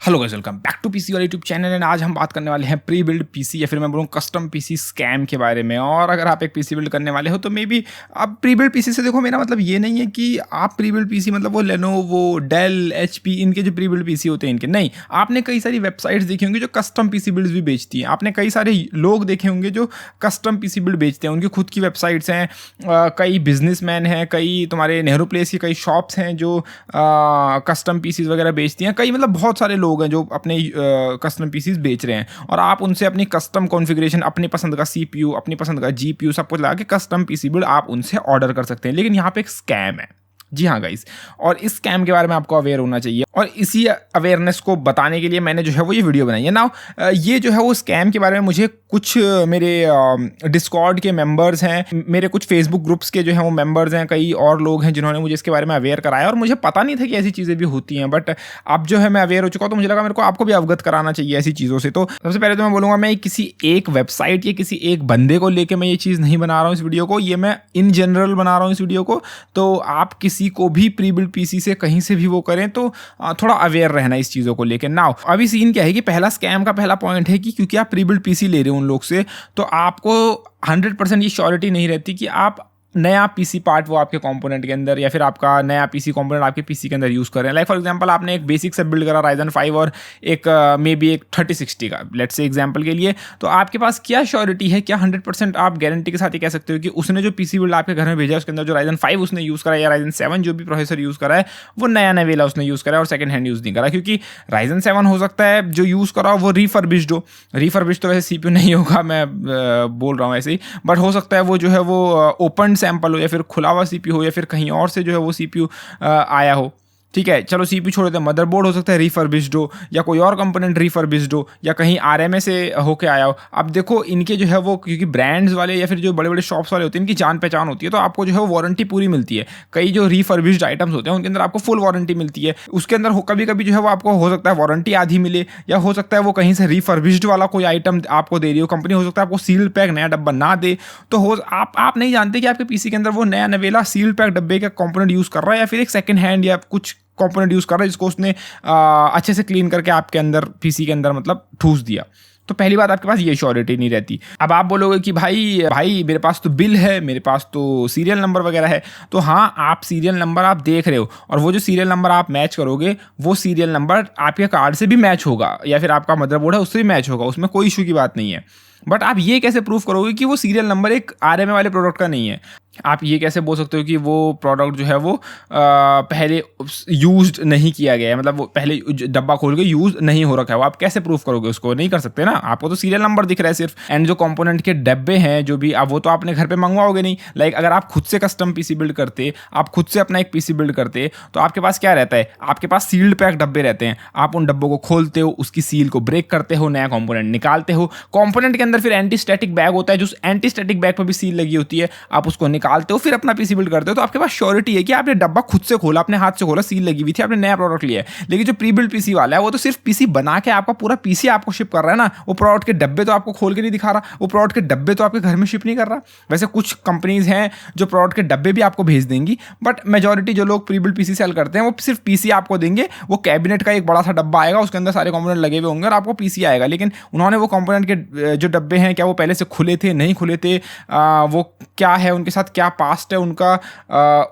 Hello guys, welcome back to PC वाले YouTube channel. And आज हम बात करने वाले हैं प्री बिल्ड पीसी या फिर मैं बोलूँ कस्टम पीसी स्कैम के बारे में। और अगर आप एक पीसी बिल्ड करने वाले हो तो मे बी आप प्री बिल्ड पीसी से देखो, मेरा मतलब ये नहीं है कि आप प्री बिल्ड पीसी मतलब वो लेनोवो, डेल, एचपी, इनके जो प्री बिल्ड पीसी होते हैं इनके नहीं। आपने कई सारी वेबसाइट्स देखी होंगी जो कस्टम पीसी बिल्ड भी बेचती हैं। आपने कई सारे लोग देखे होंगे जो कस्टम पीसी बिल्ड बेचते हैं, उनकी खुद की वेबसाइट्स हैं। कई बिजनेसमैन हैं, कई तुम्हारे नेहरू प्लेस की कई शॉप्स हैं जो कस्टम पीसीज वगैरह बेचती हैं। कई मतलब बहुत सारे लोग हैं जो अपने कस्टम पीसीज बेच रहे हैं और आप उनसे अपनी कस्टम कॉन्फ़िगरेशन, अपनी पसंद का सीपीयू, अपनी पसंद का जीपीयू सब कुछ लगा के कस्टम पीसी बिल्ड आप उनसे ऑर्डर कर सकते हैं। लेकिन यहाँ पे एक स्कैम है। जी हाँ गाइस, और इस स्कैम के बारे में आपको अवेयर होना चाहिए और इसी अवेयरनेस को बताने के लिए मैंने जो है वो ये वीडियो बनाई है। नाउ ये जो है वो स्कैम के बारे में मुझे कुछ मेरे डिस्कॉर्ड के मेंबर्स हैं, मेरे कुछ फेसबुक ग्रुप्स के जो है वो मेंबर्स हैं, कई और लोग हैं जिन्होंने मुझे इसके बारे में अवेयर कराया और मुझे पता नहीं था कि ऐसी चीज़ें भी होती हैं। बट अब जो है मैं अवेयर हो चुका हूँ तो मुझे लगा मेरे को आपको भी अवगत कराना चाहिए ऐसी चीज़ों से। तो सबसे पहले तो मैं बोलूँगा, मैं किसी एक वेबसाइट या किसी एक बंदे को लेकर मैं ये चीज़ नहीं बना रहा हूँ इस वीडियो को, ये मैं इन जनरल बना रहा हूँ इस वीडियो को। तो आप किसी को भी प्री बिल्ड पीसी से कहीं से भी वो करें तो थोड़ा अवेयर रहना इस चीज़ों को लेकर। नाउ अभी सीन क्या है कि पहला स्कैम का पहला पॉइंट है कि क्योंकि आप प्री बिल्ड पीसी ले रहे हो उन लोग से, तो आपको 100% ये श्योरिटी नहीं रहती कि आप नया पीसी पार्ट वो आपके कंपोनेंट के अंदर या फिर आपका नया पीसी कंपोनेंट आपके पीसी के अंदर यूज़ कर रहे हैं। लाइक फॉर एग्जांपल आपने एक बेसिक से बिल्ड करा राइजन 5 और एक मे बी एक 3060 का, लेट्स से एग्जांपल के लिए, तो आपके पास क्या श्योरिटी है, क्या 100% आप गारंटी के साथ ही कह सकते हो कि उसने जो पीसी बिल्ड आपके घर में भेजा है उसके अंदर जो राइजन 5 उसने यूज़ करा या राइजन 7 जो भी प्रोसेसर यूज़ करा है वो नया नवेला उसने यूज़ करा है और सेकंड हैंड यूज़ नहीं करा। क्योंकि राइजन 7 हो सकता है जो यूज़ करा वो रिफर्बिश्ड हो। रिफर्बिश्ड तो वैसे सीपीयू नहीं होगा, मैं बोल रहा हूँ ऐसे ही, बट हो सकता है वो जो है वो ओपन सैंपल हो या फिर खुला हुआ सीपीयू हो या फिर कहीं और से जो है वो सीपीयू आया हो। ठीक है, चलो सीपीयू छोड़ देते हैं, मदरबोर्ड हो सकता है रिफर्बिश्ड हो या कोई और कंपोनेंट रिफर्बिश्ड हो या कहीं आरएमए से होके आया हो। अब देखो इनके जो है वो, क्योंकि ब्रांड्स वाले या फिर जो बड़े बड़े शॉप्स वाले होते हैं इनकी जान पहचान होती है, तो आपको जो है वो वारंटी पूरी मिलती है। कई जो रिफर्बिश्ड आइटम्स होते हैं उनके अंदर आपको फुल वारंटी मिलती है। उसके अंदर कभी कभी जो है वो आपको हो सकता है वारंटी आधी मिले या हो सकता है वो कहीं से रिफर्बिश्ड वाला कोई आइटम आपको दे रही हो कंपनी, हो सकता है आपको सील पैक नया डब्बा ना दे। तो हो आप नहीं जानते कि आपके पीसी के अंदर वो नया नवेला सील पैक डब्बे का कंपोनेंट यूज़ कर रहा है या फिर एक सेकंड हैंड या कुछ कंपोनेंट यूज़ कर रहा है जिसको उसने अच्छे से क्लीन करके आपके अंदर पीसी के अंदर मतलब ठूस दिया। तो पहली बात आपके पास ये श्योरिटी नहीं रहती। अब आप बोलोगे कि भाई मेरे पास तो बिल है, मेरे पास तो सीरियल नंबर वगैरह है। तो हाँ, आप सीरियल नंबर आप देख रहे हो और वो जो सीरियल नंबर आप मैच करोगे वो सीरियल नंबर आपके कार्ड से भी मैच होगा या फिर आपका मदरबोर्ड है उससे भी मैच होगा, उसमें कोई इशू की बात नहीं है। बट आप ये कैसे प्रूफ करोगे कि वो सीरियल नंबर एक आरएमए वाले प्रोडक्ट का नहीं है? आप ये कैसे बोल सकते हो कि वो प्रोडक्ट जो है वो पहले यूज्ड नहीं किया गया है, मतलब वो पहले डब्बा खोल के यूज नहीं हो रखा है? वो आप कैसे प्रूफ करोगे? उसको नहीं कर सकते ना, आपको तो सीरियल नंबर दिख रहा है सिर्फ। एंड जो कंपोनेंट के डब्बे हैं जो भी, अब वो तो आपने घर पे मंगवाओगे नहीं। लाइक अगर आप खुद से कस्टम पीसी बिल्ड करते, आप खुद से अपना एक पीसी बिल्ड करते, तो आपके पास क्या रहता है? आपके पास सील्ड पैक डब्बे रहते हैं। आप उन डब्बों को खोलते हो, उसकी सील को ब्रेक करते हो, नया कंपोनेंट निकालते हो। कंपोनेंट के अंदर फिर एंटी स्टैटिक बैग होता है, जो एंटी स्टैटिक बैग पर भी सील लगी होती है, आप उसको निकालते हो, फिर अपना पीसी बिल्ड करते हो। तो आपके पास श्योरिटी है कि आपने डब्बा खुद से खोला, अपने हाथ से खोला, सील लगी हुई थी, आपने नया प्रोडक्ट लिया है। लेकिन जो प्री बिल्ड पीसी वाला है वो तो सिर्फ पीसी बना के आपका पूरा पीसी आपको शिप कर रहा है ना, वो प्रोडक्ट के डब्बे तो आपको खोल के नहीं दिखा रहा, वो प्रोडक्ट के डब्बे तो आपके घर में शिप नहीं कर रहा। वैसे कुछ कंपनीज हैं जो प्रोडक्ट के डब्बे भी आपको भेज देंगी, बट मेजॉरिटी जो लोग प्री बिल्ड पीसी सेल करते हैं वो सिर्फ पीसी आपको देंगे। वो कैबिनेट का एक बड़ा सा डब्बा आएगा, उसके अंदर सारे कंपोनेंट लगे हुए होंगे और आपको पीसी आएगा। लेकिन उन्होंने वो कंपोनेंट के जो डब्बे हैं क्या वो पहले से खुले थे, नहीं खुले थे, वो क्या है, उनके साथ क्या पास्ट है उनका,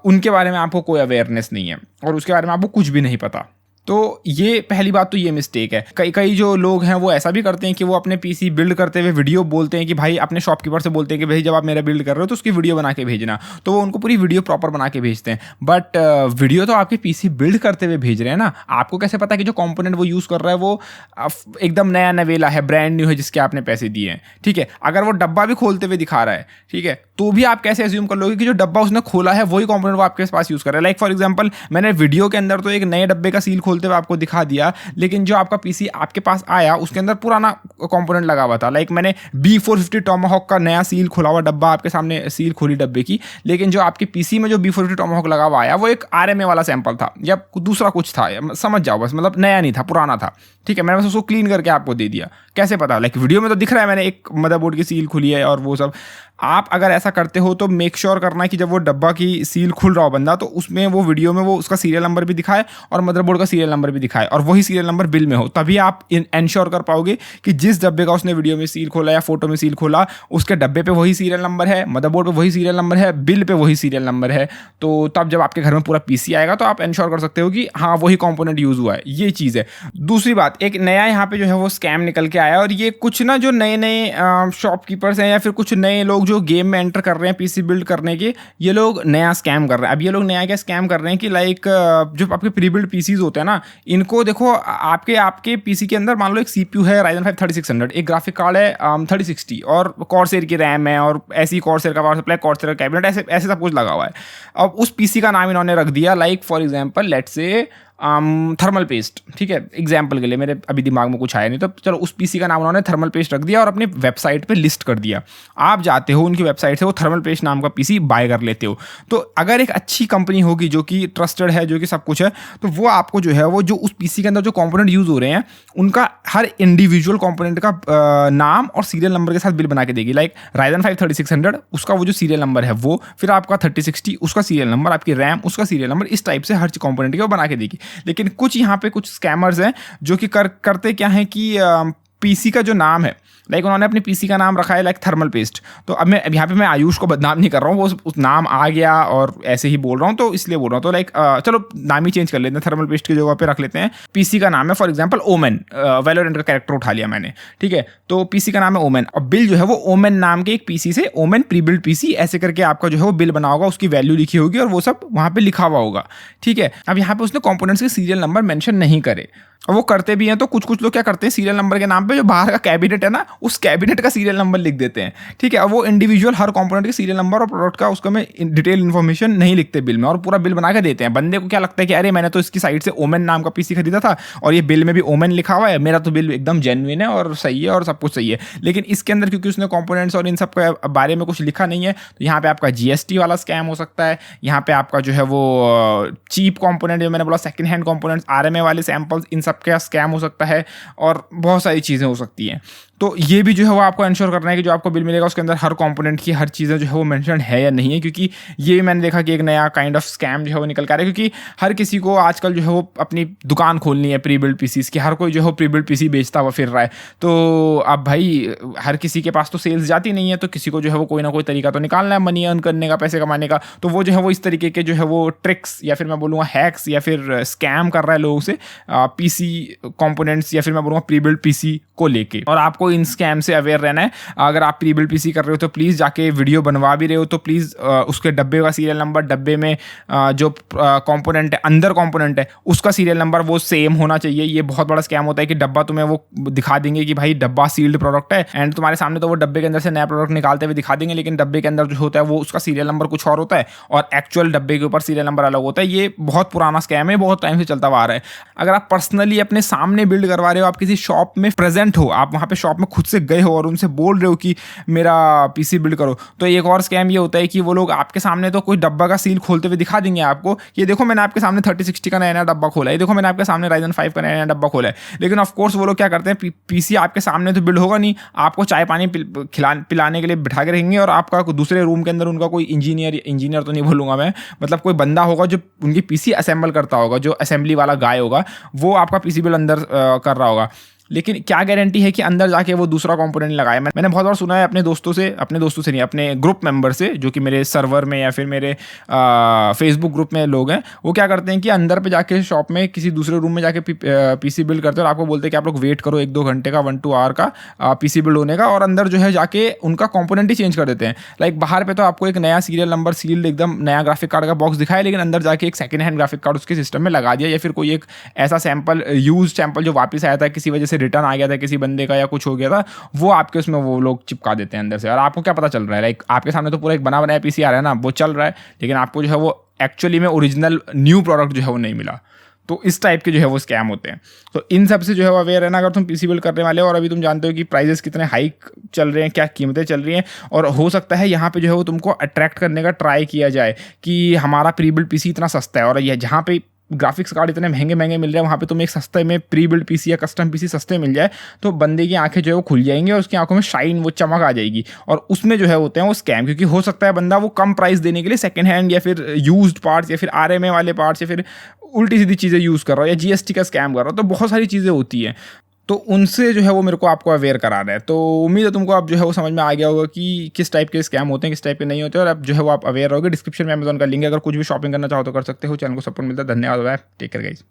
उनके बारे में आपको कोई अवेयरनेस नहीं है और उसके बारे में आपको कुछ भी नहीं पता। तो ये पहली बात तो ये मिस्टेक है। कई जो लोग हैं वो ऐसा भी करते हैं कि वो अपने पीसी बिल्ड करते हुए वीडियो बोलते हैं कि भाई, अपने शॉपकीपर से बोलते हैं कि भाई जब आप मेरा बिल्ड कर रहे हो तो उसकी वीडियो बना के भेजना, तो वो उनको पूरी वीडियो प्रॉपर बना के भेजते हैं। बट वीडियो तो आपके पीसी बिल्ड करते हुए भेज रहे हैं ना, आपको कैसे पता कि जो कंपोनेंट वो यूज़ कर रहा है वो एकदम नया नवेला है, ब्रांड न्यू है, जिसके आपने पैसे दिए हैं? ठीक है, अगर वो डब्बा भी खोलते हुए दिखा रहा है, ठीक है, तो भी आप कैसे एज्यूम कर लोगे कि जो डब्बा उसने खोला है वही कंपोनेंट वो आपके पास यूज़ कर रहा है? लाइक फॉर एग्जांपल, मैंने वीडियो के अंदर तो एक नए डब्बे का सील खोलते हुए आपको दिखा दिया, लेकिन जो आपका पीसी आपके पास आया उसके अंदर पुराना कंपोनेंट लगा हुआ था। लाइक मैंने B450 टॉमाहॉक का नया सील खुला हुआ डब्बा आपके सामने, सील खोली डब्बे की, लेकिन जो आपके पीसी में जो B450 टॉमाहॉक लगा हुआ आया वो एक आरएमए वाला सैंपल था या दूसरा कुछ था, समझ जाओ बस, मतलब नया नहीं था, पुराना था। ठीक है, मैंने बस उसको क्लीन करके आपको दे दिया। कैसे पता? लाइक वीडियो में तो दिख रहा है मैंने एक मदरबोर्ड की सील खुली है और वो सब। आप अगर ऐसा करते हो तो मेक श्योर करना है कि जब वो डब्बा की सील खुल रहा हो बंदा, तो उसमें वो वीडियो में वो उसका सीरियल नंबर भी दिखाए और मदरबोर्ड का सीरियल सीरियल नंबर भी दिखाए और वही सीरियल नंबर बिल में हो, तभी आप इंश्योर कर पाओगे कि जिस डब्बे का उसने वीडियो में सील खोला या फोटो में सील खोला उसके डब्बे पे वही सीरियल नंबर है, मदरबोर्ड पे वही सीरियल नंबर है, बिल पे वही सीरियल नंबर है। तो तब जब आपके घर में पूरा पीसी आएगा तो आप इंश्योर कर सकते हो कि हाँ वही कंपोनेंट यूज हुआ है। ये चीज़ है। दूसरी बात, एक नया यहाँ पे जो है वो स्कैम निकल के आया, और ये कुछ ना जो नए नए शॉपकीपर्स हैं या फिर कुछ नए लोग जो गेम में एंटर कर रहे हैं पीसी बिल्ड करने के, ये लोग नया स्कैम कर रहे हैं। अब ये लोग नया क्या स्कैम कर रहे हैं कि लाइक जो आपके प्री बिल्ड पीसीज होते हैं ना, इनको देखो आपके पीसी के अंदर मान लो एक सीपीयू है Ryzen 5 3600, एक ग्राफिक कार्ड है 3060 और कॉर्सेर की रैम है और ऐसी कॉर्सेर का पावर सप्लाई, कॉर्सेर का कैबिनेट, ऐसे ऐसे सब कुछ लगा हुआ है। अब उस पीसी का नाम इन्होंने रख दिया like for example let's say thermal paste, ठीक है, एग्जाम्पल के लिए, मेरे अभी दिमाग में कुछ आया नहीं, तो चलो उस पीसी का नाम उन्होंने थर्मल पेस्ट रख दिया और अपनी वेबसाइट पे लिस्ट कर दिया। आप जाते हो उनकी वेबसाइट से वो थर्मल पेस्ट नाम का पीसी बाय कर लेते हो। तो अगर एक अच्छी कंपनी होगी जो कि ट्रस्टेड है, जो कि सब कुछ है, तो वो आपको जो है वो जो उस पीसी के अंदर जो कंपोनेंट यूज़ हो रहे हैं उनका हर इंडिविजुअल कंपोनेंट का नाम और सीरियल नंबर के साथ बिल बना के देगी। लाइक Ryzen 5 3600 उसका वो जो सीरियल नंबर है वो, फिर आपका 3060 उसका सीरियल नंबर, आपकी रैम उसका सीरियल नंबर, इस टाइप से हर कंपोनेंट के वो बना के देगी। लेकिन कुछ यहाँ पे कुछ स्कैमर्स हैं जो कि करते क्या हैं कि पीसी का जो नाम है, लाइक उन्होंने अपने पीसी का नाम रखा है लाइक थर्मल पेस्ट। तो अब मैं यहाँ पे मैं आयुष को बदनाम नहीं कर रहा हूँ, वो उस नाम आ गया और ऐसे ही बोल रहा हूँ तो इसलिए बोल रहा हूँ। तो लाइक चलो नाम ही चेंज कर लेते हैं, थर्मल पेस्ट की जगह पे रख लेते हैं पीसी का नाम है फॉर एग्जांपल ओमेन, वैलोरेंट का कैरेक्टर उठा लिया मैंने, ठीक है, तो पीसी का नाम है ओमेन और बिल जो है वो ओमेन नाम के एक पीसी से, ओमेन प्री बिल्ड पीसी ऐसे करके आपका जो है वो बिल बना होगा, उसकी वैल्यू लिखी होगी और वो सब वहाँ पे लिखा हुआ होगा, ठीक है। अब यहाँ पे उसने कंपोनेंट्स के सीरियल नंबर मेंशन नहीं करे, और वो करते भी हैं तो कुछ लोग क्या करते हैं, सीरियल नंबर के नाम पे जो बाहर का कैबिनेट है ना, उस कैबिनेट का सीरियल नंबर लिख देते हैं, ठीक है। अब वो इंडिविजुअल हर कंपोनेंट के सीरियल नंबर और प्रोडक्ट का उसका में डिटेल इन्फॉर्मेशन नहीं लिखते बिल में, और पूरा बिल बना के देते हैं। बंदे को क्या लगता है कि अरे मैंने तो इसकी साइड से ओमेन नाम का पीसी खरीदा था और ये बिल में भी ओमेन लिखा हुआ है, मेरा तो बिल एकदम जेन्युइन है और सही है और सब कुछ सही है। लेकिन इसके अंदर क्योंकि उसने कंपोनेंट्स और इन सब के बारे में कुछ लिखा नहीं है, तो यहाँ पे आपका जीएसटी वाला स्कैम हो सकता है, यहाँ पे आपका जो है वो चीप कंपोनेंट, जो मैंने बोला सेकंड हैंड कंपोनेंट्स, आरएमए वाले सैंपल्स, इन सब का स्कैम हो सकता है और बहुत सारी चीज़ें हो सकती हैं। तो ये भी जो है वो आपको इंश्योर करना है कि जो आपको बिल मिलेगा उसके अंदर हर कंपोनेंट की हर चीज़ें जो है वो मेंशन है या नहीं है, क्योंकि ये मैंने देखा कि एक नया काइंड ऑफ स्कैम जो है वो निकल के आ रहा है। क्योंकि हर किसी को आजकल जो है वो अपनी दुकान खोलनी है प्री बिल्ड पीसीज की, हर कोई जो है प्री बिल्ड पीसी बेचता हुआ फिर रहा है। तो अब भाई हर किसी के पास तो सेल्स जाती नहीं है, तो किसी को जो है वो कोई ना कोई तरीका तो निकालना है मनी अर्न करने का, पैसे कमाने का। तो वो जो है वो इस तरीके के जो है वो ट्रिक्स या फिर मैं बोलूँगा हैक्स या फिर स्कैम कर रहा है लोगों से पीसी कंपोनेंट्स या फिर मैं बोलूँगा प्री बिल्ड पीसी को लेके। और आपको इन स्कैम से अवेयर रहना है। अगर आप प्री बिल्ड पीसी कर रहे हो तो प्लीज़ जाके वीडियो बनवा भी रहे हो तो प्लीज़ उसके डब्बे का सीरियल नंबर, डब्बे में जो कंपोनेंट है, अंदर कंपोनेंट है, उसका सीरियल नंबर वो सेम होना चाहिए। ये बहुत बड़ा स्कैम होता है कि डब्बा तुम्हें वो दिखा देंगे कि भाई डब्बा सील्ड प्रोडक्ट है, एंड तुम्हारे सामने तो वो डब्बे के अंदर से नया प्रोडक्ट निकालते हुए दिखा देंगे, लेकिन डब्बे के अंदर जो होता है वो उसका सीरियल नंबर कुछ और होता है और एक्चुअल डब्बे के ऊपर सीरियल नंबर अलग होता है। ये बहुत पुराना स्कैम है, बहुत टाइम से चलता हुआ आ रहा है। अगर आप पर्सनली अपने सामने बिल्ड करवा रहे हो, आप किसी शॉप में प्रेजेंट हो, आप वहाँ पे शॉप में खुद से गए हो और उनसे बोल रहे हो कि मेरा पीसी बिल्ड करो, तो एक और स्कैम ये होता है कि वो लोग आपके सामने तो कोई डब्बा का सील खोलते हुए दिखा देंगे आपको, ये देखो मैंने आपके सामने 3060 का नया डब्बा खोला है, देखो मैंने आपके सामने Ryzen 5 का नया डब्बा खोला है। लेकिन ऑफ कोर्स वो लोग क्या करते हैं, पीसी आपके सामने तो बिल्ड होगा नहीं, आपको चाय पानी पिलाने के लिए बिठा के रहेंगे और आपका दूसरे रूम के अंदर उनका कोई इंजीनियर तो नहीं बोलूँगा मैं, मतलब कोई बंदा होगा जो उनकी पीसी असेंबल करता होगा, जो असेंबली वाला गाय होगा, वो आपका पीसी बिल्ड अंदर कर रहा होगा। लेकिन क्या गारंटी है कि अंदर जाके वो दूसरा कंपोनेंट लगाए। मैंने बहुत बार सुना है अपने दोस्तों से नहीं, अपने ग्रुप मेंबर से, जो कि मेरे सर्वर में या फिर मेरे फेसबुक ग्रुप में लोग हैं, वो क्या करते हैं कि अंदर पे जाके शॉप में किसी दूसरे रूम में जाके पीसी बिल्ड करते हैं और आपको बोलते हैं कि आप लोग वेट करो 1-2 घंटे का, 1-2 आवर का पीसी बिल्ड होने का, और अंदर जो है जाके उनका कंपोनेंट ही चेंज कर देते हैं। लाइक बाहर पे तो आपको एक नया सीरियल नंबर सील्ड एकदम नया ग्राफिक कार्ड का बॉक्स दिखाया, लेकिन अंदर जाके एक सेकंड हैंड ग्राफिक कार्ड उसके सिस्टम में लगा दिया, या फिर कोई एक ऐसा सैंपल, यूज सैंपल जो वापस आया था किसी वजह से, रिटर्न आ गया था किसी बंदे का या कुछ हो गया था, वो आपके उसमें वो लोग चिपका देते हैं अंदर से। और आपको क्या पता चल रहा है, लाइक आपके सामने तो पूरा एक बना बनाया पीसी आ रहा है ना, वो चल रहा है, लेकिन आपको जो है वो एक्चुअली में ओरिजिनल न्यू प्रोडक्ट जो है वो नहीं मिला। तो इस टाइप के जो है वो स्कैम होते हैं। तो इन सब से जो है वो अवेयर है ना, अगर तुम पीसी बिल्ड करने वाले हो और अभी तुम जानते हो कि प्राइजेस कितने हाइक चल रहे हैं, क्या कीमतें चल रही हैं, और हो सकता है यहाँ पे जो है वो तुमको अट्रैक्ट करने का ट्राई किया जाए कि हमारा प्री बिल्ड पीसी इतना सस्ता है, और यह जहाँ पे ग्राफिक्स कार्ड इतने महंगे मिल रहे हैं, वहाँ पे तुम्हें एक सस्ते में प्री बिल्ड पीसी या कस्टम पीसी सस्ते मिल जाए, तो बंदे की आंखें जो है वो खुल जाएंगी और उसकी आंखों में शाइन, वो चमक आ जाएगी। और उसमें जो है होते हैं वो स्कैम, क्योंकि हो सकता है बंदा वो कम प्राइस देने के लिए सेकंड हैंड या फिर यूज्ड पार्ट्स या फिर आरएमए वाले पार्ट्स या फिर उल्टी-सीधी चीज़ें यूज़ कर रहा हो या जीएसटी का स्कैम कर रहा हो, तो बहुत सारी चीज़ें होती हैं। तो उनसे जो है वो मेरे को आपको अवेयर करा रहा है। तो उम्मीद है तुमको अब जो है वो समझ में आ गया होगा कि किस टाइप के स्कैम होते हैं, किस टाइप के नहीं होते, और अब जो है वो आप अवेयर रहोगे। डिस्क्रिप्शन में अमेज़न का लिंक है, अगर कुछ भी शॉपिंग करना चाहो तो कर सकते हो। चैनल को सपोर्ट मिलता है। धन्यवाद, बाय, टेक केयर गाइस।